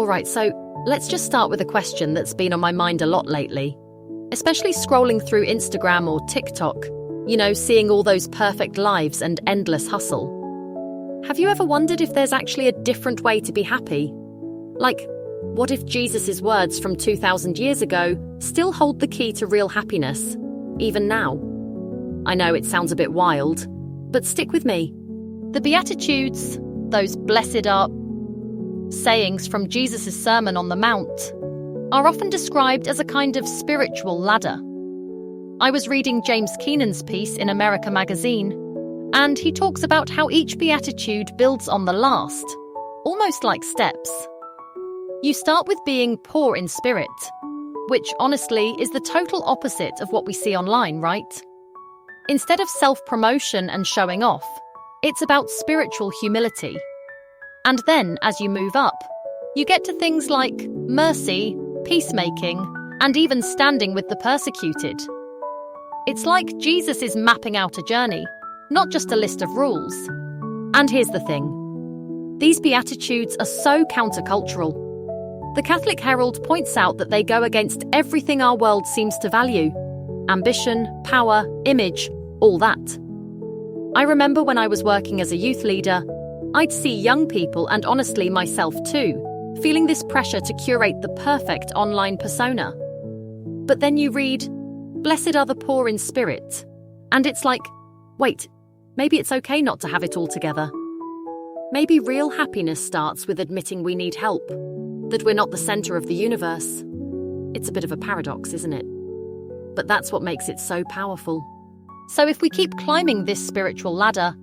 Alright, so let's just start with a question that's been on my mind a lot lately. Especially scrolling through Instagram or TikTok, seeing all those perfect lives and endless hustle. Have you ever wondered if there's actually a different way to be happy? Like, what if Jesus' words from 2,000 years ago still hold the key to real happiness, even now? I know it sounds a bit wild, but stick with me. The Beatitudes, those blessed are sayings from Jesus' Sermon on the Mount, are often described as a kind of spiritual ladder. I was reading James Keenan's piece in America magazine, and he talks about how each beatitude builds on the last, almost like steps. You start with being poor in spirit, which honestly is the total opposite of what we see online, right? Instead of self-promotion and showing off, it's about spiritual humility. And then, as you move up, you get to things like mercy, peacemaking, and even standing with the persecuted. It's like Jesus is mapping out a journey, not just a list of rules. And here's the thing. These Beatitudes are so countercultural. The Catholic Herald points out that they go against everything our world seems to value. Ambition, power, image, all that. I remember when I was working as a youth leader, I'd see young people, and honestly myself too, feeling this pressure to curate the perfect online persona. But then you read, "Blessed are the poor in spirit," and it's like, wait, maybe it's okay not to have it all together. Maybe real happiness starts with admitting we need help, that we're not the center of the universe. It's a bit of a paradox, isn't it? But that's what makes it so powerful. So if we keep climbing this spiritual ladder,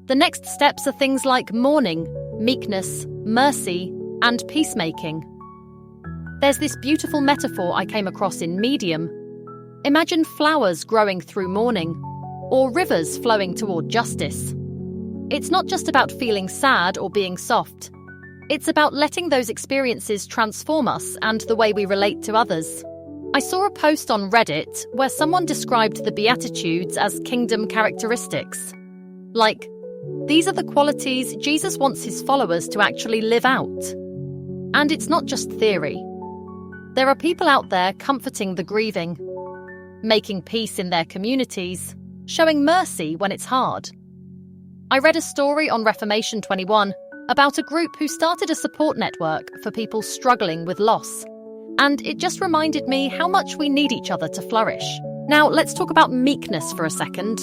the next steps are things like mourning, meekness, mercy, and peacemaking. There's this beautiful metaphor I came across in Medium. Imagine flowers growing through mourning, or rivers flowing toward justice. It's not just about feeling sad or being soft. It's about letting those experiences transform us and the way we relate to others. I saw a post on Reddit where someone described the Beatitudes as kingdom characteristics. Like, these are the qualities Jesus wants his followers to actually live out. And it's not just theory. There are people out there comforting the grieving, making peace in their communities, showing mercy when it's hard. I read a story on Reformation 21 about a group who started a support network for people struggling with loss. And it just reminded me how much we need each other to flourish. Now, let's talk about meekness for a second.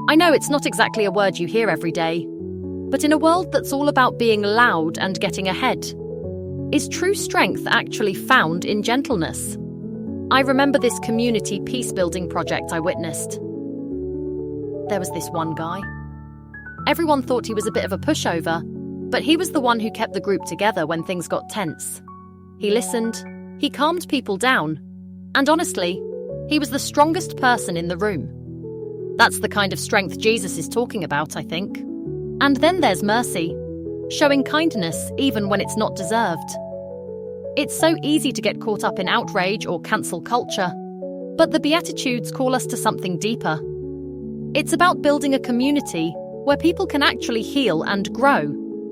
I know it's not exactly a word you hear every day, but in a world that's all about being loud and getting ahead, is true strength actually found in gentleness? I remember this community peace-building project I witnessed. There was this one guy. Everyone thought he was a bit of a pushover, but he was the one who kept the group together when things got tense. He listened, he calmed people down, and honestly, he was the strongest person in the room. That's the kind of strength Jesus is talking about, I think. And then there's mercy, showing kindness even when it's not deserved. It's so easy to get caught up in outrage or cancel culture, but the Beatitudes call us to something deeper. It's about building a community where people can actually heal and grow,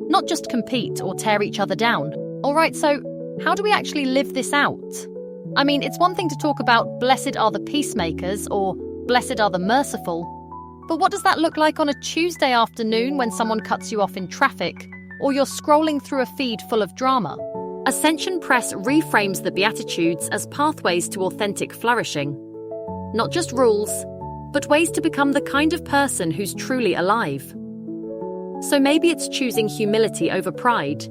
not just compete or tear each other down. Alright, so how do we actually live this out? I mean, it's one thing to talk about blessed are the peacemakers or blessed are the merciful, but what does that look like on a Tuesday afternoon when someone cuts you off in traffic or you're scrolling through a feed full of drama? Ascension Press reframes the Beatitudes as pathways to authentic flourishing. Not just rules, but ways to become the kind of person who's truly alive. So maybe it's choosing humility over pride,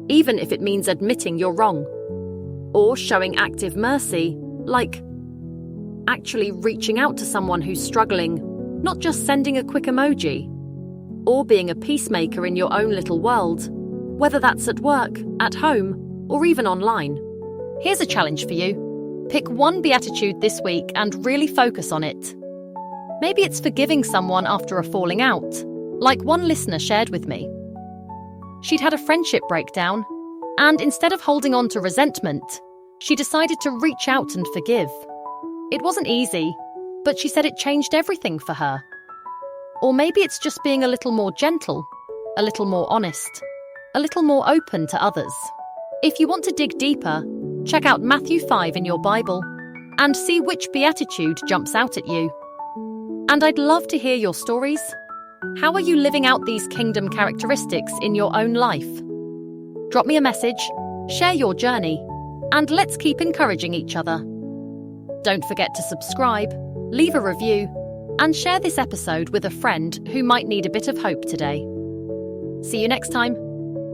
even if it means admitting you're wrong. Or showing active mercy, like actually reaching out to someone who's struggling, not just sending a quick emoji. Or being a peacemaker in your own little world, whether that's at work, at home, or even online. Here's a challenge for you. Pick one beatitude this week and really focus on it. Maybe it's forgiving someone after a falling out, like one listener shared with me. She'd had a friendship breakdown, and instead of holding on to resentment, she decided to reach out and forgive. It wasn't easy, but she said it changed everything for her. Or maybe it's just being a little more gentle, a little more honest, a little more open to others. If you want to dig deeper, check out Matthew 5 in your Bible and see which Beatitude jumps out at you. And I'd love to hear your stories. How are you living out these kingdom characteristics in your own life? Drop me a message, share your journey, and let's keep encouraging each other. Don't forget to subscribe, leave a review, and share this episode with a friend who might need a bit of hope today. See you next time.